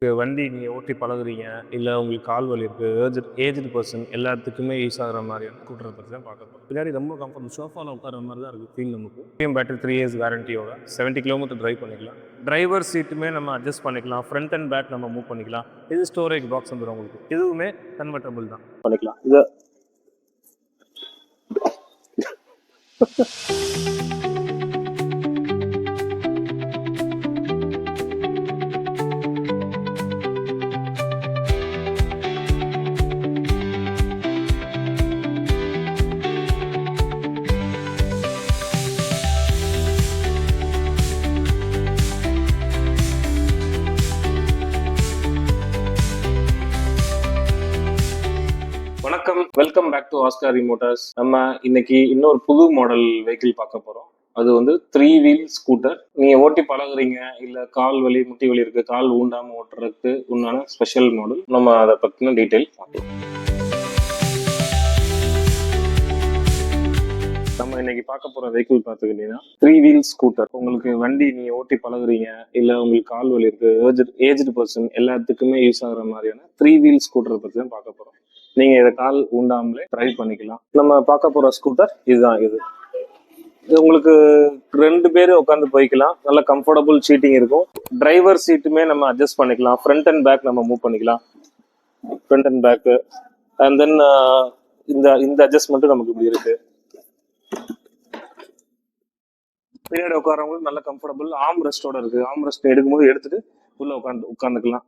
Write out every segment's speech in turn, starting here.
வண்டி நீங்கள் ஓட்டி பழகுறீங்க, இல்லை உங்களுக்கு கால் வலி இருக்குது, ஏஜ்டு பர்சன் எல்லாத்துக்குமே யூஸ் ஆகிற மாதிரியான ஸ்கூட்டரை பற்றி தான் பார்க்க போகிறோம். பின்னாடி ரொம்ப கம்ஃபர்டபுள் சோஃபாவில் உட்கார மாதிரி தான் இருக்குது ஃபீல் நமக்கு. பேட்டரி 3 இயர்ஸ் வாரண்டியோட 70 கிலோமீட்டர் ட்ரைவ் பண்ணிக்கலாம். டிரைவர் சீட்டுமே நம்ம அட்ஜஸ்ட் பண்ணிக்கலாம். ஃப்ரண்ட் அண்ட் பேக் நம்ம மூவ் பண்ணிக்கலாம். இது ஸ்டோரேஜ் பாக்ஸ் வந்துடும் உங்களுக்கு. இதுவுமே கன்வெர்ட்டபிள் தான் பண்ணிக்கலாம். இது வணக்கம், welcome back to Oscar Motors. நம்ம இன்னைக்கு இன்னொரு புது மாடல் வெஹிக்கிள் பார்க்க போறோம். அது வந்து 3 வீல் ஸ்கூட்டர். நீங்க ஓட்டி பழகுறீங்க, இல்ல கால் வலி முட்டி வலி இருக்கு, கால் ஊண்டாம ஓட்டுறதுக்கு உண்டான ஸ்பெஷல் மாடல். நம்ம அதை பத்தின டீட்டெயில் பார்க்கலாம். நம்ம இன்னைக்கு பார்க்க போற வெஹிக்கிள் பார்த்துக்கிட்டீங்கன்னா 3 வீல் ஸ்கூட்டர். உங்களுக்கு வண்டி நீங்க ஓட்டி பழகுறீங்க, இல்ல உங்களுக்கு கால் வலி இருக்கு, ஏஜ்டு பர்சன் எல்லாத்துக்குமே யூஸ் ஆகுற மாதிரியான 3 வீல் ஸ்கூட்டரை பத்தி தான் பார்க்க போறோம். நீங்க இதை கால் ஊண்டாமலே ட்ரைவ் பண்ணிக்கலாம். நம்ம பார்க்க போற ஸ்கூட்டர் இதுதான். இது உங்களுக்கு 2 பேர் உட்காந்து போய்க்கலாம். நல்ல கம்ஃபர்டபுள் சீட்டிங் இருக்கும். டிரைவர் சீட்டுமே நம்ம அட்ஜஸ்ட் பண்ணிக்கலாம். ஃப்ரண்ட் அண்ட் பேக் நம்ம மூவ் பண்ணிக்கலாம். Front and back and then இந்த அட்ஜஸ்ட்மெண்ட்டும் நமக்கு இப்படி இருக்கு. பின்னாடி உட்காரவங்களுக்கு நல்ல கம்ஃபர்டபுள் ஆர்ம் ரெஸ்டோட இருக்கு. ஆர்ம் ரெஸ்ட் எடுக்கும்போது எடுத்துட்டு உள்ள உட்காந்துக்கலாம்.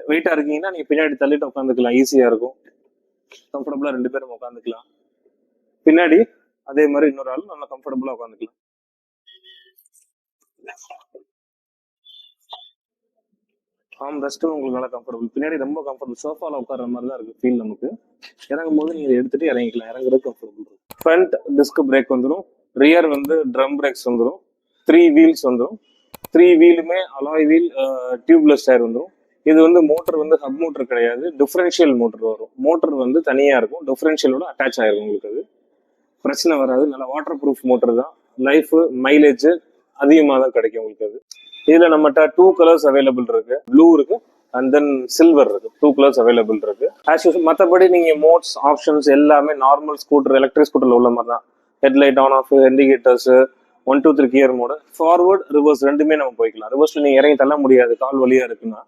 வெயிட்டா இருக்கீங்கன்னா நீங்க பின்னாடி தள்ளிட்டு உட்காந்துக்கலாம். ஈஸியா இருக்கும். கம்ஃபர்டபுளா 2 பேரும் உட்காந்துக்கலாம். பின்னாடி அதே மாதிரி இன்னொரு ஆள் நல்லா கம்ஃபர்டபுளா உட்காந்துக்கலாம். ஆம் ரெஸ்ட்டும் உங்களுக்கு நல்லா கம்ஃபர்டபுள். பின்னாடி ரொம்ப கம்ஃபர்டபுள். சோஃபால உட்கார்ற மாதிரி தான் இருக்கு ஃபீல் நமக்கு. இறங்கும் போது நீங்க எடுத்துட்டு இறங்கிக்கலாம். இறங்குறது கம்ஃபர்டபுள் இருக்கும். ஃப்ரண்ட் டிஸ்க் பிரேக் வந்துடும். ரியர் வந்து ட்ரம் பிரேக்ஸ் வந்துடும். 3 வீல்ஸ் வந்துடும். 3 வீலுமே அலாய் வீல், டியூப்லெஸ் டயர் வந்துடும். இது வந்து மோட்டர் வந்து ஹப் மோட்டர் கிடையாது, டிஃபரன்ஷியல் மோட்டர் வரும். மோட்டர் வந்து தனியா இருக்கும், டிஃபரன்ஷியலோட அட்டாச் ஆயிருக்கும். உங்களுக்கு அது பிரச்சனை வராது. நல்ல வாட்டர் ப்ரூஃப் மோட்டர் தான். லைஃப் மைலேஜ் அதிகமாக தான் கிடைக்கும் உங்களுக்கு. அது இதுல நம்மகிட்ட 2 கலர்ஸ் அவைலபிள் இருக்கு. ப்ளூ இருக்கு அண்ட் தென் சில்வர் இருக்கு. 2 கலர்ஸ் அவைலபிள் இருக்கு. ஆஸ் யூஸ்வல் மற்றபடி நீங்க மோட்ஸ் ஆப்ஷன்ஸ் எல்லாமே நார்மல் ஸ்கூட்டர், எலக்ட்ரிக் ஸ்கூட்டர்ல உள்ள மாதிரி தான். Headlight on off, indicators, 1 2 3 gear mode, forward reverse ரெண்டுமே நம்ம போய்க்கலாம். ரிவர்ஸ்ல நீங்க இறங்கி தள்ள முடியாது, கால் வலியா இருக்குன்னா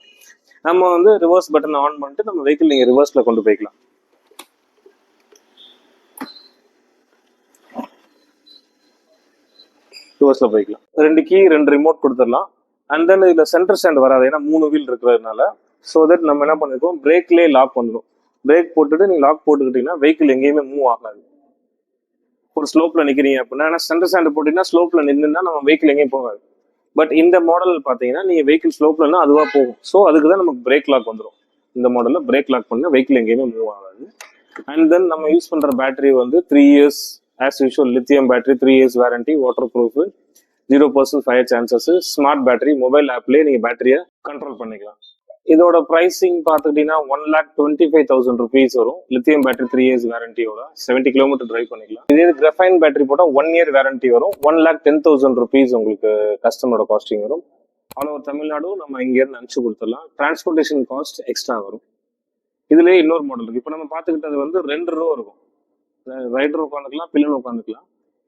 நம்ம வந்து ரிவர்ஸ் பட்டன் ஆன் பண்ணிட்டு நம்ம வெஹிக்கிள் நீங்க ரிவர்ஸ்ல கொண்டு போய்க்கலாம். ரிவர்ஸ்ல போய்க்கலாம். 2 கீ 2 ரிமோட் கொடுத்துடலாம். அண்ட் தென் இதுல சென்டர் ஸ்டாண்ட் வராது, ஏன்னா 3 வீல் இருக்கிறதுனால. ஸோ தட் நம்ம என்ன பண்ணிருக்கோம், பிரேக்லேயே லாக் வந்துடும். பிரேக் போட்டுட்டு நீங்க லாக் போட்டுக்கிட்டீங்கன்னா வெஹிக்கிள் எங்கேயுமே மூவ் ஆகாது. ஒரு ஸ்லோப்ல நிக்கிறீங்க அப்படின்னா சென்டர் ஸ்டாண்ட் போட்டீங்கன்னா ஸ்லோப்ல நின்றுன்னா நம்ம வெஹிக்கிள் எங்கேயும் போகாது. பட் இந்த மாடல் பார்த்தீங்கன்னா நீங்க வெஹிக்கிள் ஸ்லோப்லன்னா அதுவா போகும். ஸோ அதுக்கு தான் நமக்கு பிரேக் லாக் வந்துடும். இந்த மாடலில் பிரேக் லாக் பண்ணா வெஹிக்கிள் எங்கேயுமே மூவ் ஆகாது. அண்ட் தென் நம்ம யூஸ் பண்ற பேட்டரி வந்து 3 years as usual lithium battery, 3 years warranty, water proof, 0% fire chances, smart battery. Mobile ஆப்லேயே நீங்க பேட்டரியை கண்ட்ரோல் பண்ணிக்கலாம். இதோட பிரைசிங் பார்த்துக்கிட்டீங்கன்னா 1,25,000 rupees வரும். லித்தியம் பேட்டரி 3 இயர்ஸ் வாரண்டியோட 70 கிலோமீட்டர் டிரைவ் பண்ணிக்கலாம். இதே கிராஃபைன் பேட்டரி போட்டால் 1 இயர் வாரண்டி வரும். 1,10,000 rupees உங்களுக்கு கஸ்டமரோட காஸ்டிங் வரும். ஆல் ஓவர் தமிழ்நாடு நம்ம இங்கேருந்து அனுப்பிச்சு கொடுத்துடலாம். டிரான்ஸ்போர்டேஷன் காஸ்ட் எக்ஸ்ட்ரா வரும். இதுலேயே இன்னொரு மாடல் இருக்கு. இப்போ நம்ம பார்த்துக்கிட்டது வந்து 2 ரோ இருக்கும். ரைடர் உட்காந்துக்கலாம், பில்லன் உட்காந்துக்கலாம்.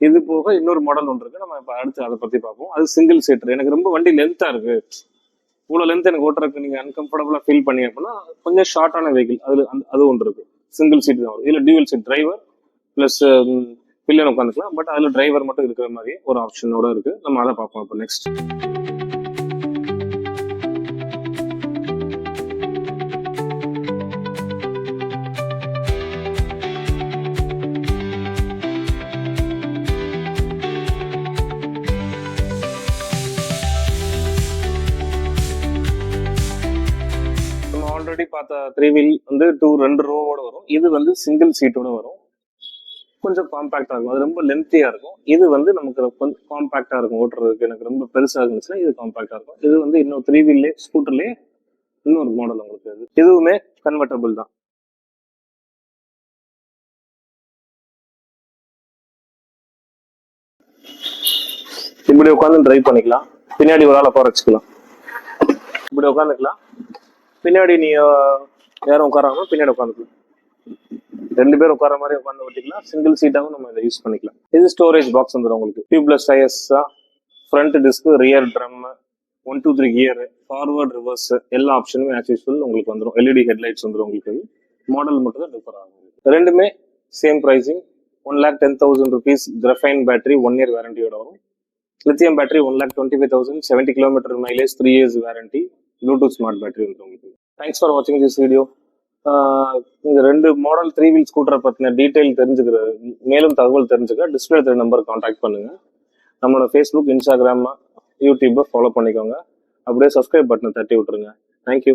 இது போக இன்னொரு மாடல் ஒன்று இருக்கு. நம்ம இப்போ அடுத்து அதை பத்தி பார்ப்போம். அது சிங்கிள் சீட்டர். எனக்கு ரொம்ப வண்டி லென்த்தா இருக்கு, இவ்வளோ லென்த் எனக்கு ஓட்டுறதுக்கு நீங்க அன்கம்ஃபர்டபுளா ஃபீல் பண்ணி அப்படின்னா கொஞ்சம் ஷார்ட்டான வெஹிக்கிள் அது ஒன்று இருக்கு. சிங்கிள் சீட் தான் வரும். இதுல dual seat, driver plus pillion உட்காந்துக்கலாம். பட் அதுல டிரைவர் மட்டும் இருக்கிற மாதிரி ஒரு ஆப்ஷனோட இருக்கு. நம்ம அதை பார்ப்போம் இப்போ நெக்ஸ்ட். ஆல்ரெடி பார்த்த 3 வீல் வந்து 2 ரோவோட வரும். இது வந்து சிங்கிள் சீட்டோட வரும். கொஞ்சம் காம்பாக்டா இருக்கும். அது ரொம்ப லென்த்தியா இருக்கும். இது வந்து நமக்கு கொஞ்சம் காம்பாக்டா இருக்கும் ஓட்டுறதுக்கு. எனக்கு ரொம்ப பெருசா இருந்துச்சுன்னா இது காம்பாக்டா இருக்கும். இது வந்து இன்னும் 3 வீல்லே ஸ்கூட்டர்லேயே இன்னொரு மாடல் உங்களுக்கு. இதுவுமே கன்வெர்ட்டபிள் தான். இப்படி உட்காந்து டிரைவ் பண்ணிக்கலாம். பின்னாடி ஒரு ஆளை உட்கார வச்சுக்கலாம். இப்படி உட்காந்துக்கலாம். பின்னாடி நீ யாரும் உட்காராம பின்னாடி உட்காந்துக்கலாம். 2 பேர் உட்கார மாதிரி உட்காந்து ஓட்டிக்கலாம். சிங்கிள் சீட்டாகவும் நம்ம இதை யூஸ் பண்ணிக்கலாம். இது ஸ்டோரேஜ் பாக்ஸ் வந்துடும் உங்களுக்கு. டியூப்லெஸ் டயர்ஸ் தான், front disk, rear drum, 1 2 3 gear, forward reverse எல்லா ஆப்ஷனுமே ஆஸ் யூஸ்வல் உங்களுக்கு வந்துடும். எல்இடி ஹெட்லைட்ஸ் வந்துடும் உங்களுக்கு. மாடல் மட்டும் தான் டிஃபர் ஆகும். ரெண்டுமே same pricing. 1,10,000 rupees graphene battery 1 year வாரண்டியோட வரும். Lithium battery 1,25,000, 70 km mileage, 3 years warranty, Bluetooth smart battery வந்துடும் உங்களுக்கு. தேங்க்ஸ் ஃபார் வாட்சிங் திஸ் வீடியோ. இந்த 2 மாடல் 3 வீல் ஸ்கூட்டரை பற்றின டீட்டெயில் தெரிஞ்சுக்கிற, மேலும் தகவல் தெரிஞ்சுக்க டிஸ்பிளே நம்பர் கான்டாக்ட் பண்ணுங்க. நம்மளோட ஃபேஸ்புக், இன்ஸ்டாகிராம், யூடியூப்பை ஃபாலோ பண்ணிக்கோங்க. அப்படியே சப்ஸ்கிரைப் பட்டனை தட்டி விட்டுருங்க. தேங்க்யூ.